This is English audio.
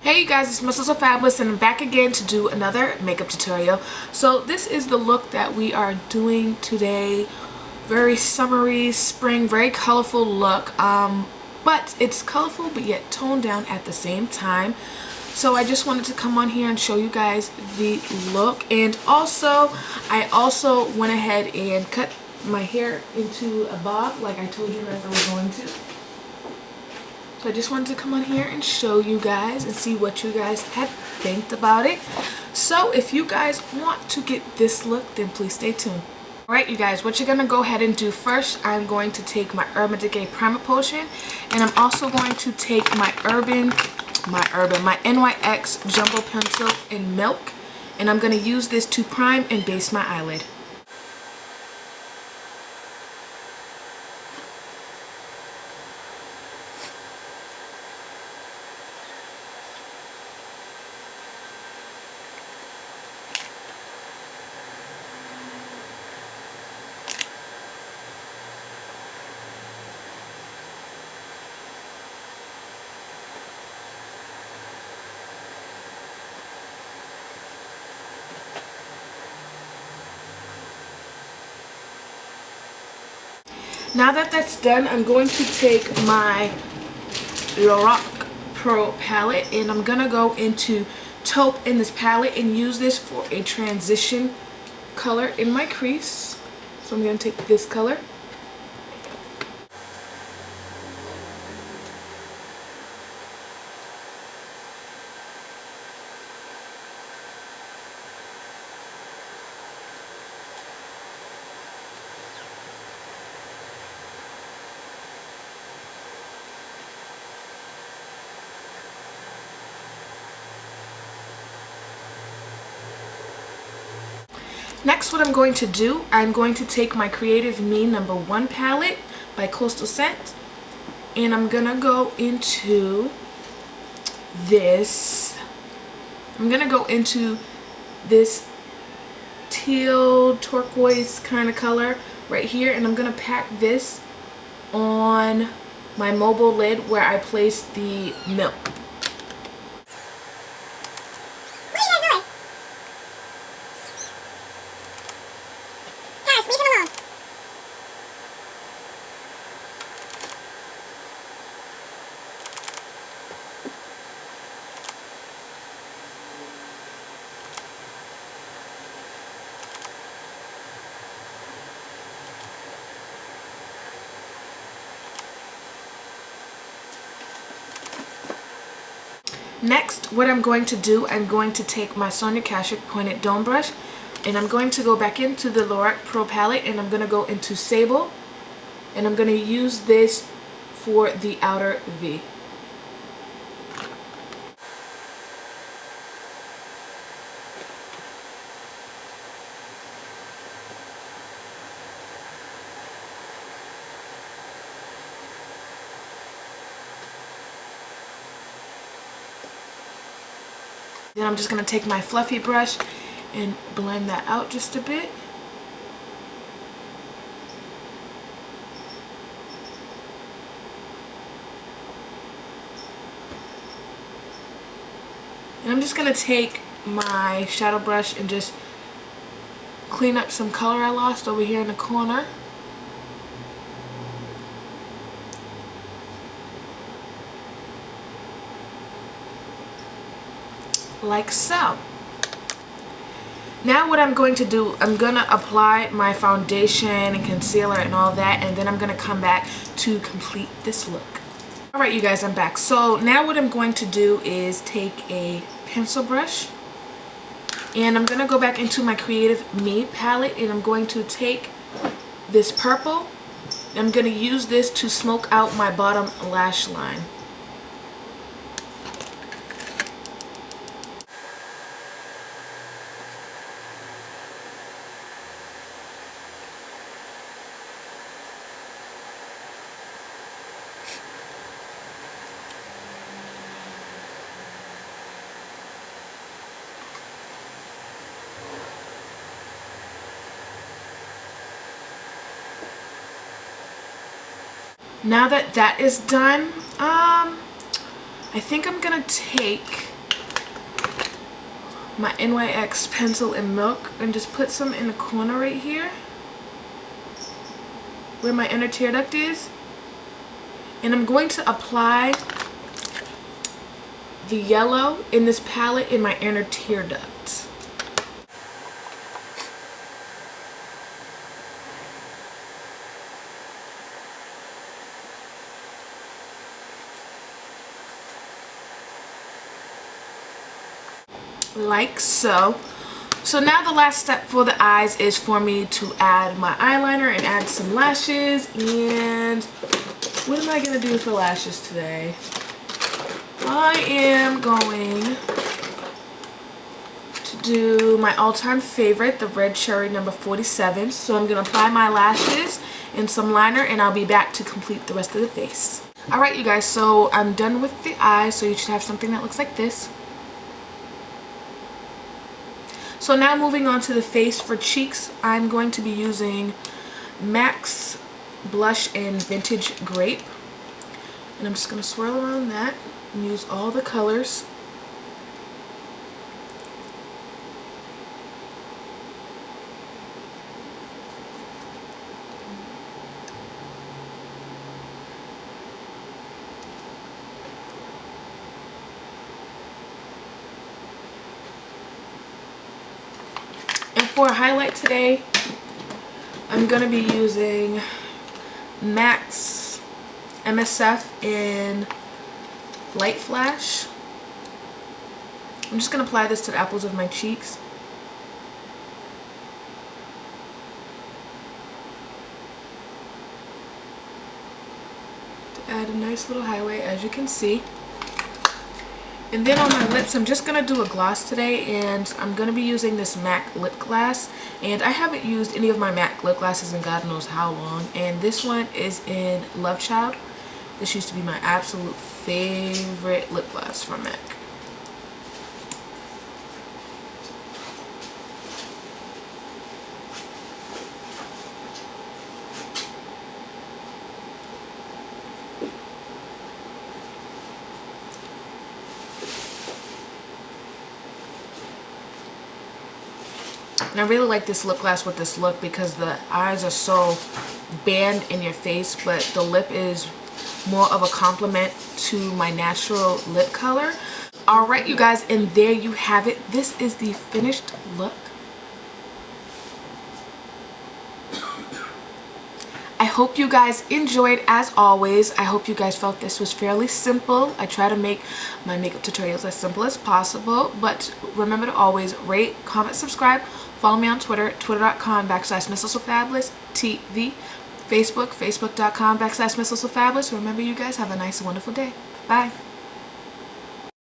Hey you guys, it's Mrs. So Fabulous and I'm back again to do another makeup tutorial. So this is the look that we are doing today. Very summery, spring, very colorful look. But it's colorful but yet toned down at the same time. So I just wanted to come on here and show you guys the look. And also, I also went ahead and cut my hair into a bob like I told you guys I was going to. So I just wanted to come on here and show you guys and see what you guys had think about it. So if you guys want to get this look, then please stay tuned. Alright you guys, what you're going to go ahead and do first, I'm going to take my Urban Decay Primer Potion. And I'm also going to take my NYX Jumbo Pencil in Milk. And I'm going to use this to prime and base my eyelid. Now that that's done, I'm going to take my Lorac Pro palette and I'm going to go into taupe in this palette and use this for a transition color in my crease. So I'm going to take this color. Next, what I'm going to do, I'm going to take my Creative Me #1 palette by Coastal Scent, and I'm gonna go into this. I'm gonna go into this teal turquoise kind of color right here, and I'm gonna pack this on my mobile lid where I placed the milk. Next, what I'm going to do, I'm going to take my Sonia Kashuk Pointed Dome Brush and I'm going to go back into the Lorac Pro palette and I'm going to go into Sable and I'm going to use this for the outer V. Then I'm just going to take my fluffy brush and blend that out just a bit. And I'm just going to take my shadow brush and just clean up some color I lost over here in the corner. Like so. Now what I'm going to do, I'm going to apply my foundation and concealer and all that, and then I'm going to come back to complete this look. Alright you guys, I'm back. So now what I'm going to do is take a pencil brush and I'm going to go back into my Creative Me palette and I'm going to take this purple and I'm going to use this to smoke out my bottom lash line. Now that that is done, I think I'm gonna take my NYX pencil in milk and just put some in the corner right here where my inner tear duct is. And I'm going to apply the yellow in this palette in my inner tear duct. Like so. So now the last step for the eyes is for me to add my eyeliner and add some lashes. And what am I going to do for lashes today? I am going to do my all-time favorite, the Red Cherry number 47. So I'm going to apply my lashes and some liner, and I'll be back to complete the rest of the face. Alright you guys, so I'm done with the eyes, so you should have something that looks like this. So now moving on to the face. For cheeks, I'm going to be using MAC's blush in Vintage Grape. And I'm just going to swirl around that and use all the colors. For a highlight today, I'm going to be using MAC's MSF in Light Flash. I'm just going to apply this to the apples of my cheeks. To add a nice little highlight, as you can see. And then on my lips, I'm just going to do a gloss today, and I'm going to be using this MAC lip gloss. And I haven't used any of my MAC lip glosses in God knows how long. And this one is in Love Child. This used to be my absolute favorite lip gloss from MAC. And I really like this lip gloss with this look because the eyes are so band in your face, but the lip is more of a complement to my natural lip color. Alright you guys, and there you have it. This is the finished look. I hope you guys enjoyed as always. I hope you guys felt this was fairly simple. I try to make my makeup tutorials as simple as possible, but remember to always rate, comment, subscribe. Follow me on Twitter, twitter.com/MissSoFabulous TV, Facebook, facebook.com/MissSoFabulous. Remember you guys have a nice and wonderful day. Bye.